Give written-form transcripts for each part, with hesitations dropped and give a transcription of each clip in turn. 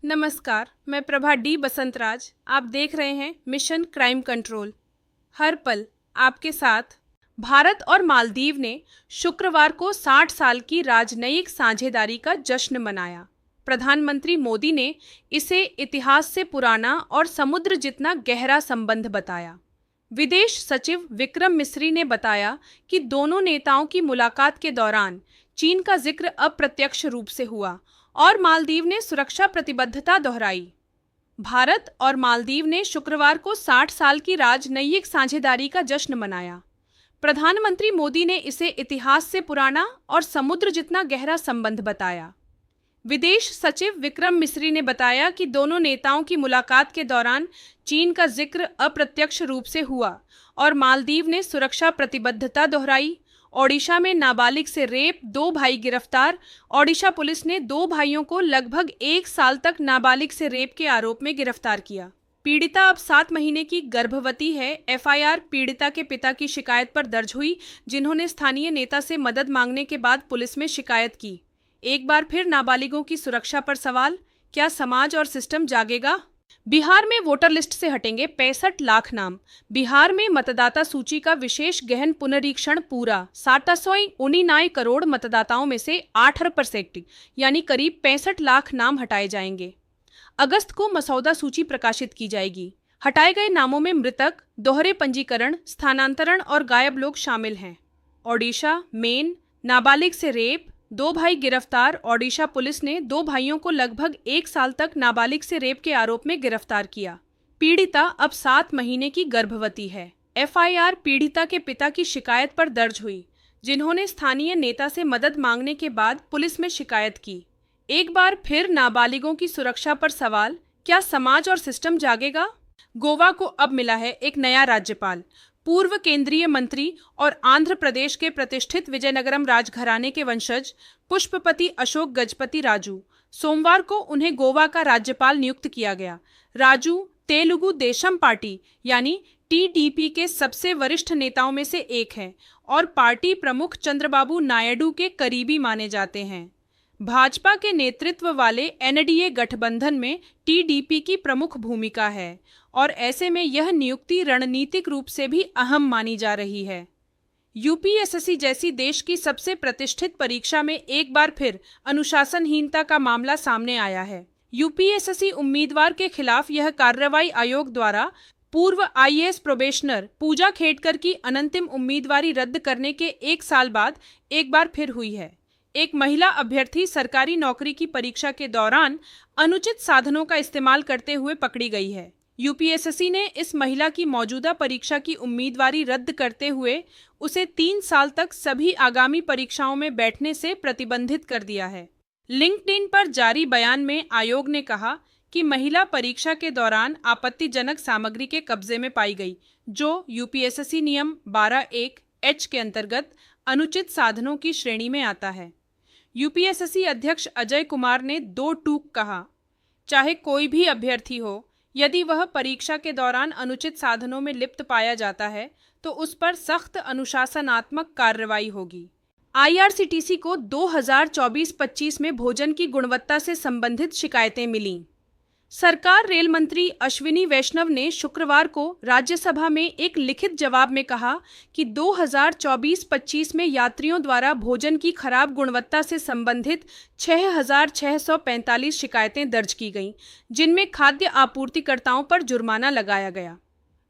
नमस्कार, मैं प्रभा डी बसंतराज। आप देख रहे हैं मिशन क्राइम कंट्रोल। हर पल आपके साथ। भारत और मालदीव ने शुक्रवार को 60 साल की राजनयिक साझेदारी का जश्न मनाया। प्रधानमंत्री मोदी ने इसे इतिहास से पुराना और समुद्र जितना गहरा संबंध बताया। विदेश सचिव विक्रम मिस्री ने बताया कि दोनों नेताओं की मुलाकात के दौरान चीन का जिक्र अप्रत्यक्ष रूप से हुआ और मालदीव ने सुरक्षा प्रतिबद्धता दोहराई। भारत और मालदीव ने शुक्रवार को 60 साल की राजनयिक साझेदारी का जश्न मनाया। प्रधानमंत्री मोदी ने इसे इतिहास से पुराना और समुद्र जितना गहरा संबंध बताया। विदेश सचिव विक्रम मिस्री ने बताया कि दोनों नेताओं की मुलाकात के दौरान चीन का जिक्र अप्रत्यक्ष रूप से हुआ और मालदीव ने सुरक्षा प्रतिबद्धता दोहराई। ओडिशा में नाबालिग से रेप, 2 भाई गिरफ्तार। ओडिशा पुलिस ने 2 भाइयों को लगभग 1 साल तक नाबालिग से रेप के आरोप में गिरफ्तार किया। पीड़िता अब 7 महीने की गर्भवती है। एफआईआर पीड़िता के पिता की शिकायत पर दर्ज हुई, जिन्होंने स्थानीय नेता से मदद मांगने के बाद पुलिस में शिकायत की। एक बार फिर नाबालिगों की सुरक्षा पर सवाल, क्या समाज और सिस्टम जागेगा? बिहार में वोटर लिस्ट से हटेंगे 65 लाख नाम। बिहार में मतदाता सूची का विशेष गहन पुनरीक्षण पूरा। 749 करोड़ मतदाताओं में से 18% यानी करीब 65 लाख नाम हटाए जाएंगे। अगस्त को मसौदा सूची प्रकाशित की जाएगी। हटाए गए नामों में मृतक, दोहरे पंजीकरण, स्थानांतरण और गायब लोग शामिल हैं। ओडिशा, मेन, नाबालिग से रेप, 2 भाई गिरफ्तार। ओडिशा पुलिस ने 2 भाइयों को लगभग 1 साल तक नाबालिग से रेप के आरोप में गिरफ्तार किया। पीड़िता अब 7 महीने की गर्भवती है। एफआईआर पीड़िता के पिता की शिकायत पर दर्ज हुई, जिन्होंने स्थानीय नेता से मदद मांगने के बाद पुलिस में शिकायत की। एक बार फिर नाबालिगों की सुरक्षा पर सवाल, क्या समाज और सिस्टम जागेगा? गोवा को अब मिला है एक नया राज्यपाल। पूर्व केंद्रीय मंत्री और आंध्र प्रदेश के प्रतिष्ठित विजयनगरम राजघराने के वंशज पुष्पपति अशोक गजपति राजू, सोमवार को उन्हें गोवा का राज्यपाल नियुक्त किया गया। राजू तेलुगु देशम पार्टी यानी टीडीपी के सबसे वरिष्ठ नेताओं में से एक हैं और पार्टी प्रमुख चंद्रबाबू नायडू के करीबी माने जाते हैं। भाजपा के नेतृत्व वाले एनडीए गठबंधन में टीडीपी की प्रमुख भूमिका है और ऐसे में यह नियुक्ति रणनीतिक रूप से भी अहम मानी जा रही है। यूपीएससी जैसी देश की सबसे प्रतिष्ठित परीक्षा में एक बार फिर अनुशासनहीनता का मामला सामने आया है। यूपीएससी उम्मीदवार के खिलाफ यह कार्रवाई आयोग द्वारा पूर्व आईएएस प्रोबेशनर पूजा खेडकर की अनंतिम उम्मीदवारी रद्द करने के 1 साल बाद एक बार फिर हुई है। एक महिला अभ्यर्थी सरकारी नौकरी की परीक्षा के दौरान अनुचित साधनों का इस्तेमाल करते हुए पकड़ी गई है। यूपीएससी ने इस महिला की मौजूदा परीक्षा की उम्मीदवारी रद्द करते हुए उसे 3 साल तक सभी आगामी परीक्षाओं में बैठने से प्रतिबंधित कर दिया है। लिंक्डइन पर जारी बयान में आयोग ने कहा कि महिला परीक्षा के दौरान आपत्तिजनक सामग्री के कब्जे में पाई गई, जो यूपीएससी नियम 12(1)(h) के अंतर्गत अनुचित साधनों की श्रेणी में आता है। यूपीएससी अध्यक्ष अजय कुमार ने 2 टूक कहा, चाहे कोई भी अभ्यर्थी हो, यदि वह परीक्षा के दौरान अनुचित साधनों में लिप्त पाया जाता है तो उस पर सख्त अनुशासनात्मक कार्रवाई होगी। आईआरसीटीसी को 2024-25 में भोजन की गुणवत्ता से संबंधित शिकायतें मिलीं। सरकार रेल मंत्री अश्विनी वैष्णव ने शुक्रवार को राज्यसभा में एक लिखित जवाब में कहा कि 2024-25 में यात्रियों द्वारा भोजन की खराब गुणवत्ता से संबंधित 6,645 शिकायतें दर्ज की गईं, जिनमें खाद्य आपूर्तिकर्ताओं पर जुर्माना लगाया गया।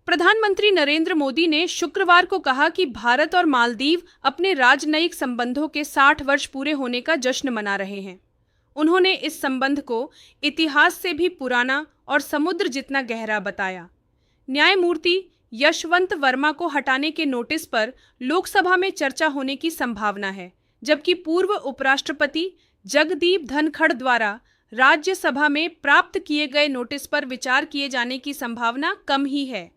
प्रधानमंत्री नरेंद्र मोदी ने शुक्रवार को कहा कि भारत और मालदीव अपने राजनयिक संबंधों के 60 वर्ष पूरे होने का जश्न मना रहे हैं। उन्होंने इस संबंध को इतिहास से भी पुराना और समुद्र जितना गहरा बताया। न्यायमूर्ति यशवंत वर्मा को हटाने के नोटिस पर लोकसभा में चर्चा होने की संभावना है, जबकि पूर्व उपराष्ट्रपति जगदीप धनखड़ द्वारा राज्यसभा में प्राप्त किए गए नोटिस पर विचार किए जाने की संभावना कम ही है।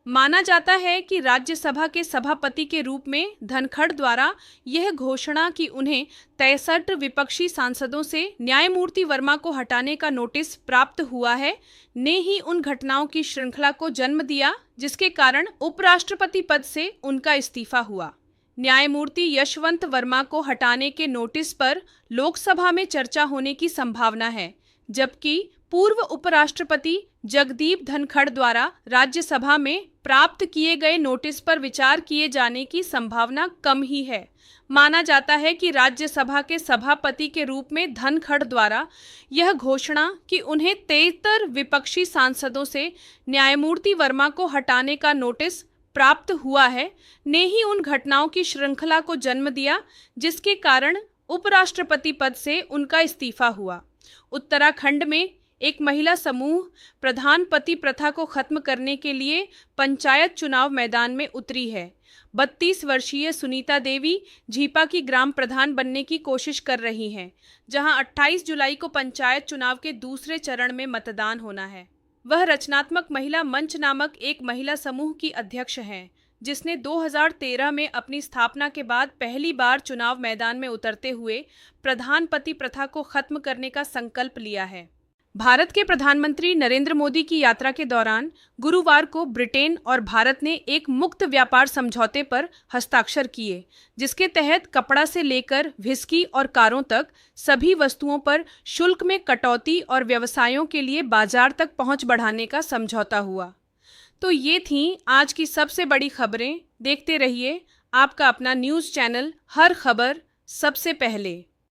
माना जाता है कि राज्यसभा के सभापति के रूप में धनखड़ द्वारा यह घोषणा कि उन्हें 63 विपक्षी सांसदों से न्यायमूर्ति वर्मा को हटाने का नोटिस प्राप्त हुआ है, ने ही उन घटनाओं की श्रृंखला को जन्म दिया जिसके कारण उपराष्ट्रपति पद से उनका इस्तीफा हुआ। न्यायमूर्ति यशवंत वर्मा को हटाने के नोटिस पर लोकसभा में चर्चा होने की संभावना है, जबकि पूर्व उपराष्ट्रपति जगदीप धनखड़ द्वारा राज्यसभा में प्राप्त किए गए नोटिस पर विचार किए जाने की संभावना कम ही है। माना जाता है कि राज्यसभा के सभापति के रूप में धनखड़ द्वारा यह घोषणा कि उन्हें 73 विपक्षी सांसदों से न्यायमूर्ति वर्मा को हटाने का नोटिस प्राप्त हुआ है, ने ही उन घटनाओं की श्रृंखला को जन्म दिया जिसके कारण उपराष्ट्रपति पद से उनका इस्तीफा हुआ। उत्तराखंड में एक महिला समूह प्रधान पति प्रथा को खत्म करने के लिए पंचायत चुनाव मैदान में उतरी है। 32 वर्षीय सुनीता देवी झीपा की ग्राम प्रधान बनने की कोशिश कर रही हैं, जहां 28 जुलाई को पंचायत चुनाव के दूसरे चरण में मतदान होना है। वह रचनात्मक महिला मंच नामक एक महिला समूह की अध्यक्ष हैं, जिसने 2013 में अपनी स्थापना के बाद पहली बार चुनाव मैदान में उतरते हुए प्रधान पति प्रथा को खत्म करने का संकल्प लिया है। भारत के प्रधानमंत्री नरेंद्र मोदी की यात्रा के दौरान गुरुवार को ब्रिटेन और भारत ने एक मुक्त व्यापार समझौते पर हस्ताक्षर किए, जिसके तहत कपड़ा से लेकर व्हिस्की और कारों तक सभी वस्तुओं पर शुल्क में कटौती और व्यवसायों के लिए बाजार तक पहुंच बढ़ाने का समझौता हुआ। तो ये थीं आज की सबसे बड़ी खबरें। देखते रहिए आपका अपना न्यूज़ चैनल हर खबर सबसे पहले।